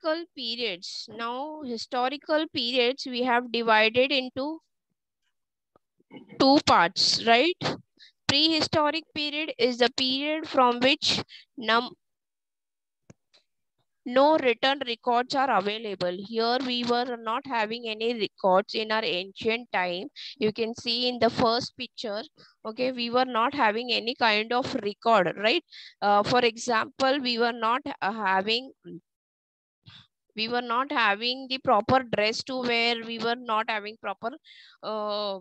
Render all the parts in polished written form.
historical periods. Now, historical periods we have divided into two parts, right? Prehistoric period is the period from which no written records are available. Here we were not having any records in our ancient time. You can see in the first picture, okay, we were not having any kind of record, right? For example, we were not having the proper dress to wear. We were not having proper uh,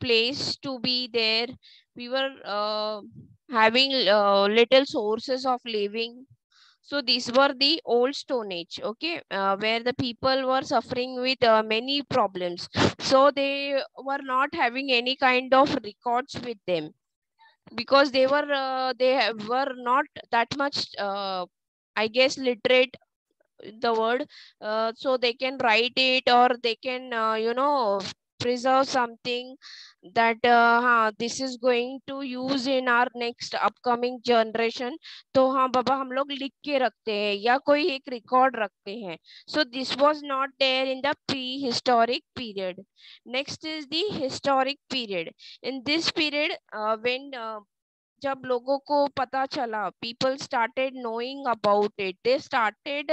place to be there. We were having little sources of living. So these were the old Stone Age, okay, where the people were suffering with many problems. So they were not having any kind of records with them because were not that much, I guess, literate, the word, so they can write it, or they can preserve something that this is going to use in our next upcoming generation. तो हाँ बाबा हम लोग लिख के रखते हैं या कोई एक रिकॉर्ड रखते हैं. So this was not there in the prehistoric period. Next is the historic period. In this period, when जब लोगों को पता चला, people started knowing about it, they started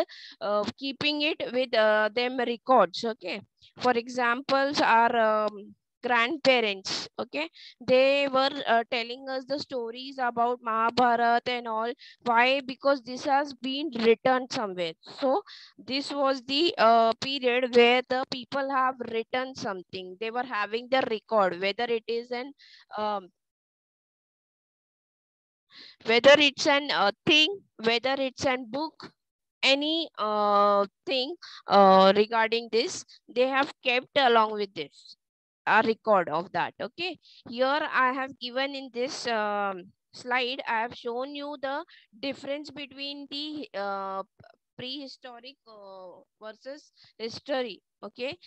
keeping it with them records, okay. For examples, our grandparents, okay, they were telling us the stories about Mahabharata and all. Why? Because this has been written somewhere. So this was the period where the people have written something, they were having the record, um, whether it's an thing, whether it's an book, any thing regarding this, they have kept along with this a record of that, okay. Here I have given in this slide, I have shown you the difference between the prehistoric versus history, okay.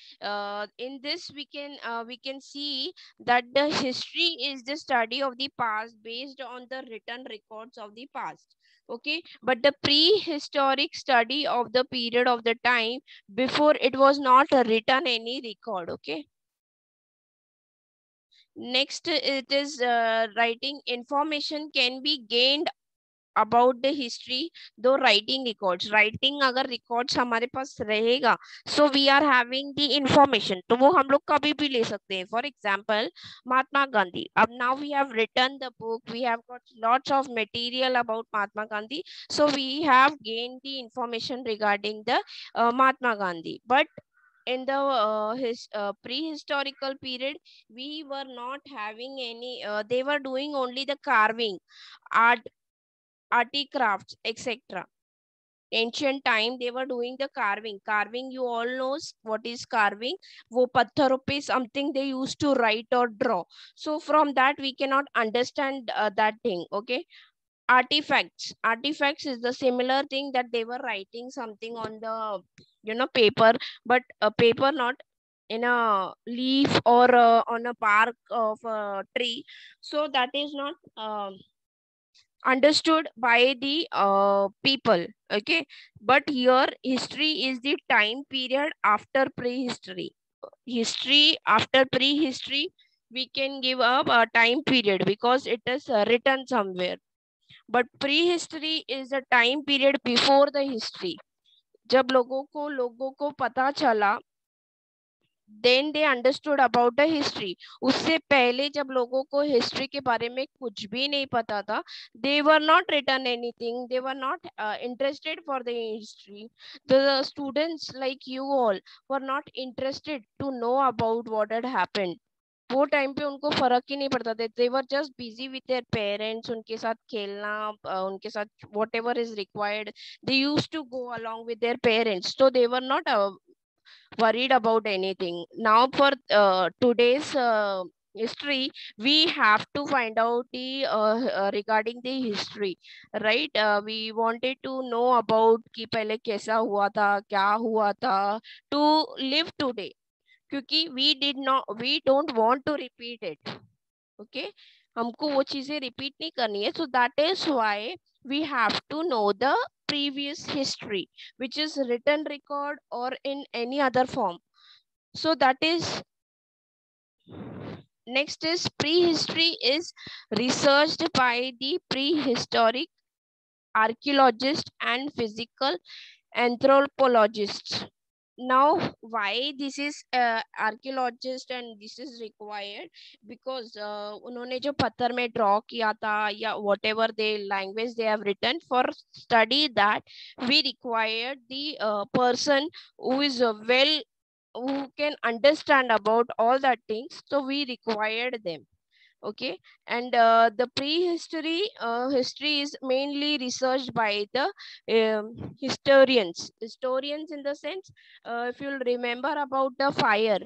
In this we can see that the history is the study of the past based on the written records of the past, okay. But the prehistoric study of the period of the time before it was not written any record, okay. Next, it is writing. Information can be gained about the history though writing records. Writing अगर records हमारे पास रहेगा, so we are having the information, तो वो हम लोग कभी भी ले सकते हैं. For example, Mahatma Gandhi. अब now we have written the book, we have got lots of material about Mahatma Gandhi, so we have gained the information regarding the Mahatma Gandhi. But in the his prehistorical period, we were not having any, they were doing only the carving, art, arty crafts, etc. Ancient time they were doing the carving, you all knows what is carving. वो पत्थरों पे something they used to write or draw. So from that we cannot understand that thing, okay. Artifacts is the similar thing that they were writing something on the paper, but a paper, not in a leaf or on a bark of a tree. So that is not understood by the people, okay. But here history is the time period after prehistory. History after prehistory, we can give up a time period because it is written somewhere. But prehistory is a time period before the history. जब लोगों को पता चला, then they understood about the history. उससे पहले जब लोगों को history के बारे में कुछ भी नहीं पता था, they were not written anything, they were not interested for the history. The students like you all were not interested to know about what had happened. वो टाइम पे उनको फर्क ही नहीं पड़ता था. They were just busy with their parents, उनके साथ खेलना, उनके साथ whatever is required, they used to go along with their parents. So they were not worried about anything. Now for today's history, we have to find out the regarding the history, right. We wanted to know about कि पहले कैसा हुआ था, क्या हुआ था, to live today, क्योंकि we don't want to repeat it, okay. हमको वो चीजें repeat नहीं करनी है. So that is why we have to know the previous history, which is written record or in any other form. So that is, next is prehistory is researched by the prehistoric archaeologists and physical anthropologists. Now why this is archaeologist and this is required, because उन्होंने जो पत्थर में draw किया था या whatever the language they have written, for study that we required the person who is well, who can understand about all that things, so we required them. Okay, and the prehistory history is mainly researched by the historians in the sense, if you'll remember about the fire,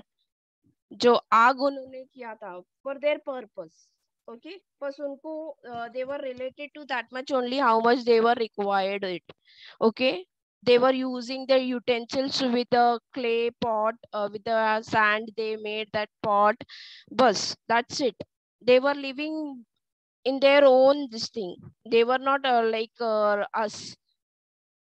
जो आग उन्होंने किया था for their purpose. Okay, बस उनको they were related to that much only, how much they were required it. Okay, they were using their utensils with a clay pot, with the sand they made that pot, bus, that's it. They were living in their own this thing. They were not like us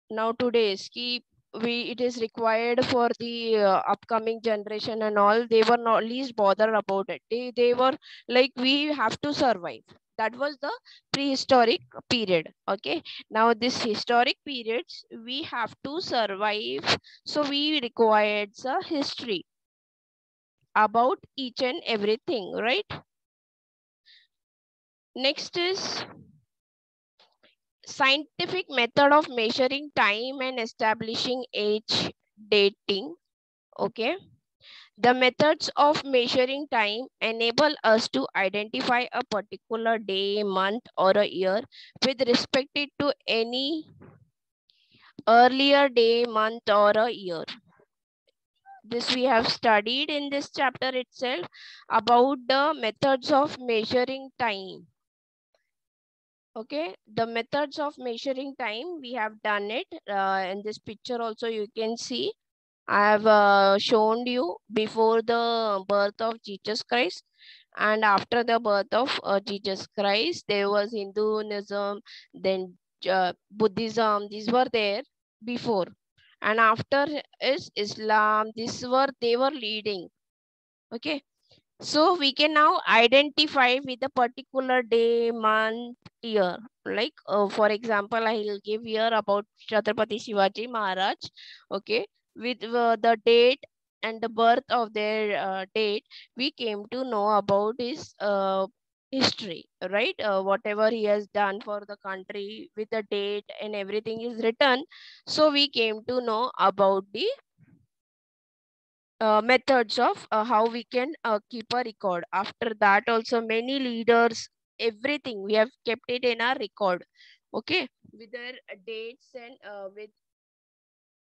now today's ki we, it is required for the upcoming generation and all. They were not least bothered about it. They were like, we have to survive. That was the prehistoric period. Okay, now this historic periods we have to survive, so we required a history about each and everything, right? Next is scientific method of measuring time and establishing age dating. Okay, the methods of measuring time enable us to identify a particular day, month, or a year with respect to any earlier day, month, or a year. This we have studied in this chapter itself about the methods of measuring time. Okay, the methods of measuring time, we have done it. In this picture also you can see, I have shown you before the birth of Jesus Christ and after the birth of Jesus Christ. There was Hinduism, then Buddhism, these were there before. And after is Islam, they were leading. Okay, so we can now identify with a particular day, month, year. Like for example, I will give here about Chhatrapati Shivaji Maharaj. Okay, with the date and the birth of their date, we came to know about his history, right? Whatever he has done for the country with the date and everything is written. So we came to know about the methods of how we can keep a record. After that also many leaders, everything we have kept it in our record. Okay, with their dates and with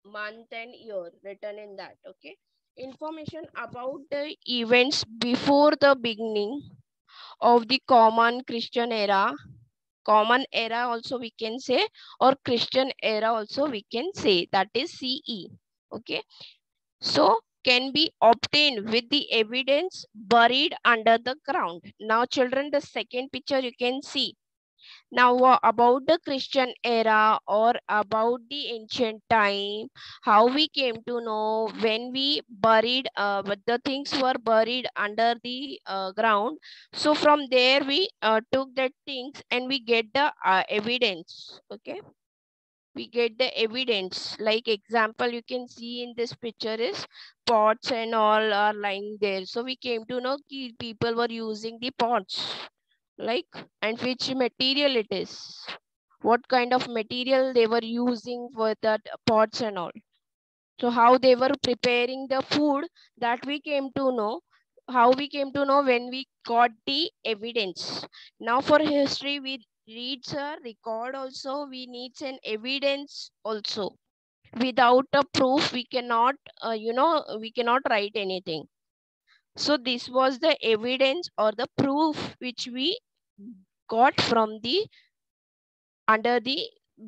month and year written in that. Okay, information about the events before the beginning of the common Christian era, common era also we can say, or Christian era also we can say, that is CE. Okay, so can be obtained with the evidence buried under the ground. Now children, the second picture you can see. Now about the Christian era or about the ancient time, how we came to know when we buried, but the things were buried under the ground. So from there we took that things and we get the evidence. Okay, we get the evidence. Like example you can see in this picture is pots and all are lying there. So we came to know ki people were using the pots, like, and which material it is, what kind of material they were using for that pots and all. So how they were preparing the food, that we came to know. How we came to know when we got the evidence. Now for history, we reads a record also, we need an evidence also. Without a proof, we cannot, we cannot write anything. So this was the evidence or the proof which we got from the under the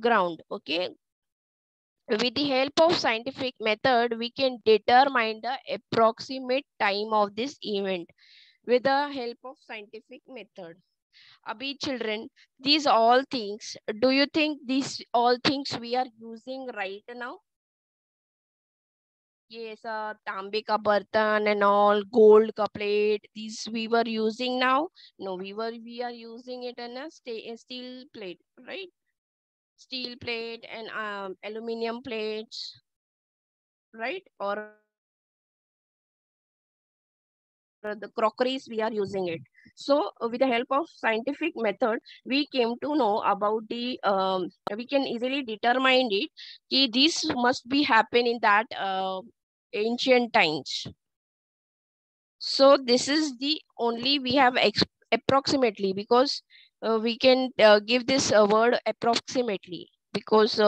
ground. Okay, with the help of scientific method, we can determine the approximate time of this event with the help of scientific method. Abhi children, these all things, do you think these all things we are using right now? Yes, तांबे का बर्तन and all, gold का plate, these we were using now. No, we are using it in a steel plate, right? Steel plate and aluminum plates, right? Or the crockeries we are using it. So with the help of scientific method, we came to know about the we can easily determine it कि this must be happen in that ancient times. So this is the only we have approximately, because we can give this word approximately, because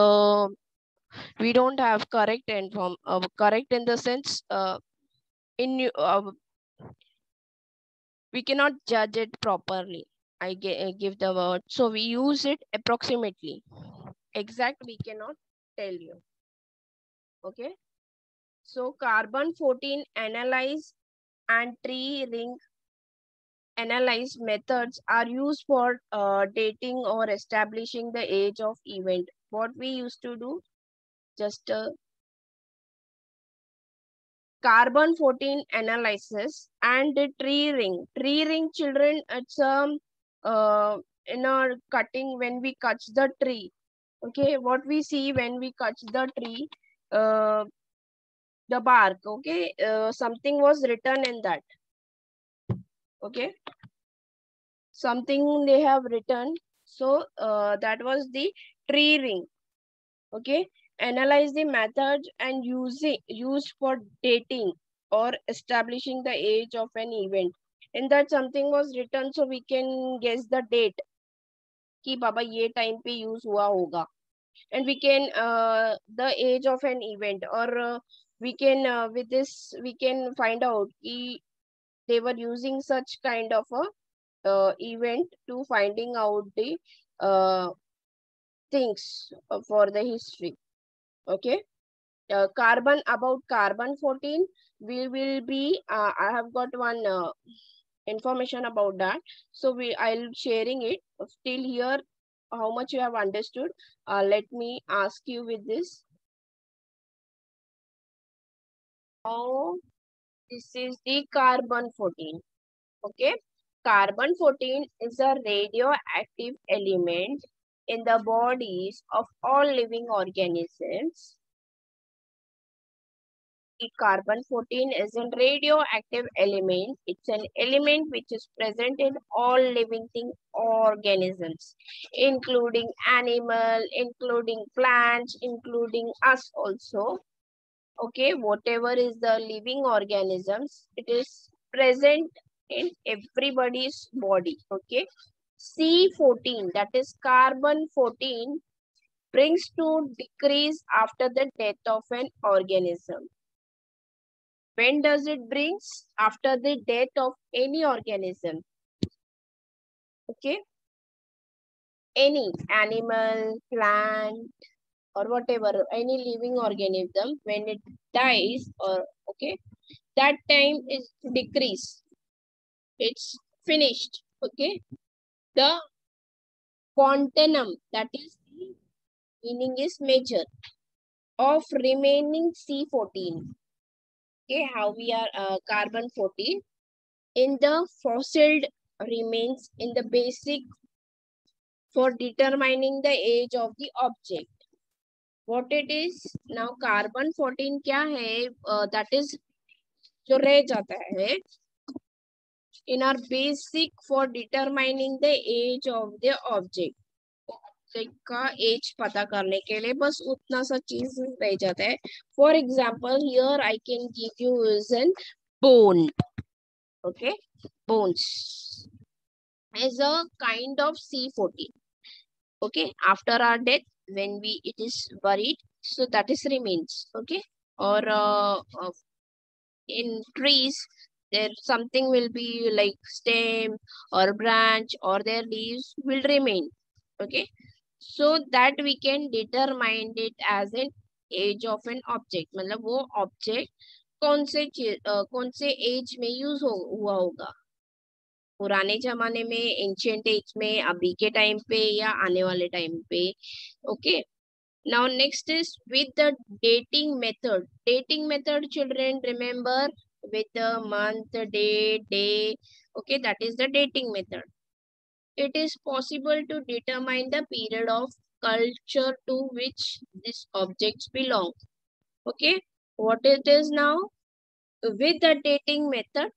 we don't have correct inform correct in the sense in we cannot judge it properly. Give the word, so we use it approximately. Exact we cannot tell you. Okay, so carbon 14 analyze and tree ring analyze methods are used for dating or establishing the age of event. What we used to do, just carbon 14 analysis and the tree ring. Tree ring, children, it's in our cutting when we cut the tree. Okay, what we see when we cut the tree, the bark. Okay, something was written in that. Okay, something they have written. So that was the tree ring. Okay, analyze the methods and used for dating or establishing the age of an event. In that something was written, so we can guess the date कि बाबा ये time पे use हुआ होगा. And we can the age of an event, or we can with this we can find out कि they were using such kind of a event to finding out the uh, things for the history. Okay, carbon, about carbon 14 we will be I have got one information about that, so I'll sharing it still here. How much you have understood, let me ask you with this. Now this is the carbon 14. Okay, carbon 14 is a radioactive element in the bodies of all living organisms. The carbon 14 is a radioactive element. It's an element which is present in all living thing organisms, including animal, including plants, including us also. Okay, whatever is the living organisms, it is present in everybody's body. Okay, C14, that is carbon 14, brings to decrease after the death of an organism. When does it brings? After the death of any organism. Okay, any animal, plant, or whatever, any living organism, when it dies, or okay, that time is decrease. It's finished. Okay, the quantum, that is the meaning is measure of remaining C14. Okay, how we are carbon 14 in the fossil remains in the basic for determining the age of the object. What it is now, carbon 14 क्या है? That is जो रह जाता है in our basic for determining the age of the object. Object का age पता करने के लिए बस उतना सा चीज रह जाता है. For example, here I can give you is an bone. Okay, bones is a kind of C14. Okay, after our death, when it is buried, so that is remains. Okay, or in trees, there something will be like stem or branch or their leaves will remain. Okay, so that we can determine it as an age of an object. मतलब वो object कौन से age में use हुआ होगा. पुराने जमाने में, एंशियंट एज में, अभी के टाइम पे या आने वाले टाइम पे. Okay. Now next is with the dating method. Dating method, children, remember, with the month, day. Okay, that is the dating method. It is possible to determine the period of culture to which these objects belong. Okay, what it is now? With the dating method,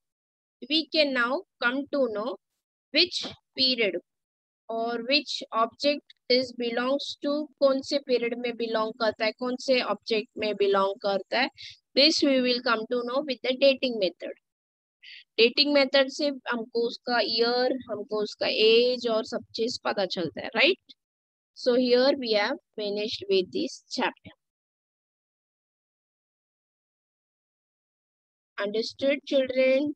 we can now come to know which period और which object is belongs to, कौन से period में belong करता है, कौन से object में belong करता है. This we will come to know with the dating method. Dating method से हमको उसका year, हमको उसका age और सब चीज पता चलता है, right? So here we have finished with this chapter. Understood, children?